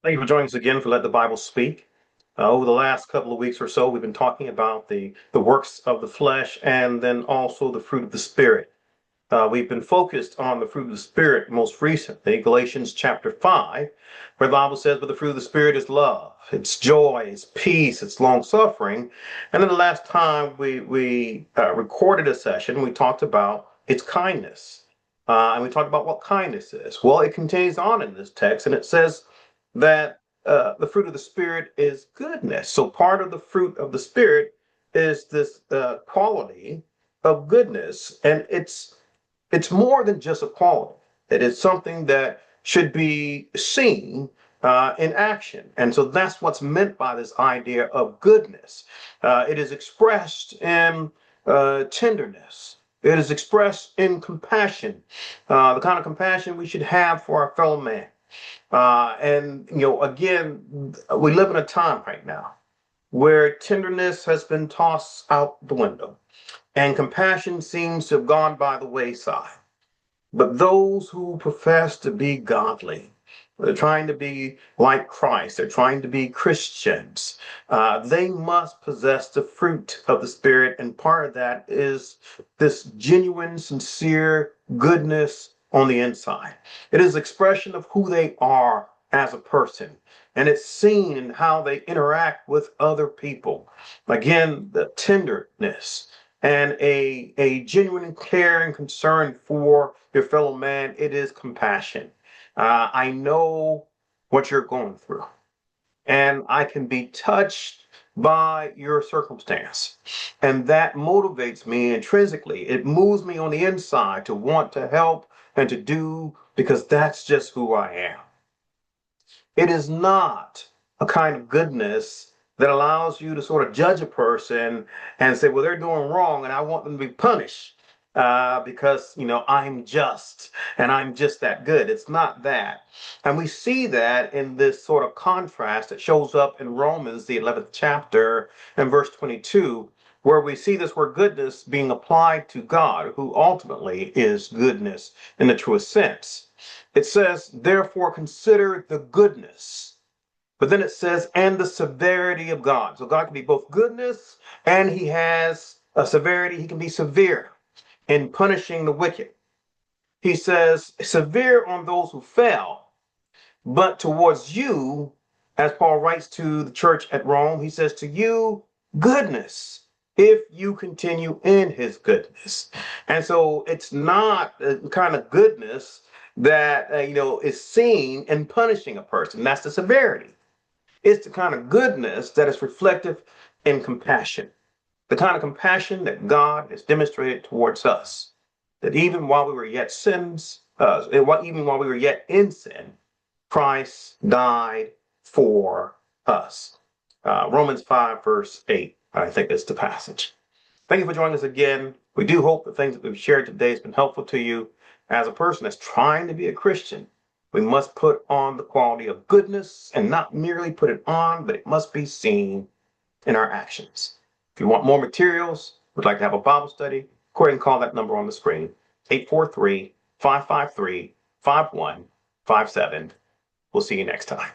Thank you for joining us again for Let the Bible Speak. Over the last couple of weeks or so, we've been talking about the works of the flesh and then also the fruit of the Spirit. We've been focused on the fruit of the Spirit most recently, Galatians chapter 5, where the Bible says, but the fruit of the Spirit is love, it's joy, it's peace, it's long suffering. And then the last time we recorded a session, we talked about its kindness. And we talked about what kindness is. Well, it continues on in this text, and it says, that the fruit of the Spirit is goodness. So part of the fruit of the Spirit is this quality of goodness, and it's more than just a quality. It is something that should be seen in action, and so that's what's meant by this idea of goodness. It is expressed in tenderness. It is expressed in compassion, the kind of compassion we should have for our fellow man. Again, we live in a time right now where tenderness has been tossed out the window and compassion seems to have gone by the wayside. But those who profess to be godly, they're trying to be like Christ, they're trying to be Christians, they must possess the fruit of the Spirit. And part of that is this genuine, sincere goodness on the inside. It is expression of who they are as a person. And it's seen in how they interact with other people. Again, the tenderness and a genuine care and concern for your fellow man. It is compassion. I know what you're going through, and I can be touched by your circumstance. And that motivates me intrinsically. It moves me on the inside to want to help and to do because that's just who I am. It is not a kind of goodness that allows you to sort of judge a person and say, well, they're doing wrong and I want them to be punished because, I'm just and I'm just that good. It's not that. And we see that in this sort of contrast that shows up in Romans, the 11th chapter, and verse 22, where we see this word goodness being applied to God, who ultimately is goodness in the truest sense. It says, therefore, consider the goodness. But then it says, and the severity of God. So God can be both goodness and he has a severity. He can be severe in punishing the wicked. He says, severe on those who fell, but towards you, as Paul writes to the church at Rome, he says, to you, goodness, if you continue in his goodness. And so it's not the kind of goodness that, is seen in punishing a person. That's the severity. It's the kind of goodness that is reflective in compassion, the kind of compassion that God has demonstrated towards us, that even while we were yet even while we were yet in sin, Christ died for us. Romans 5, verse 8, I think is the passage. Thank you for joining us again. We do hope the things that we've shared today has been helpful to you. As a person that's trying to be a Christian, we must put on the quality of goodness and not merely put it on, but it must be seen in our actions. If you want more materials, would like to have a Bible study, go ahead and call that number on the screen, 843-553-5157. We'll see you next time.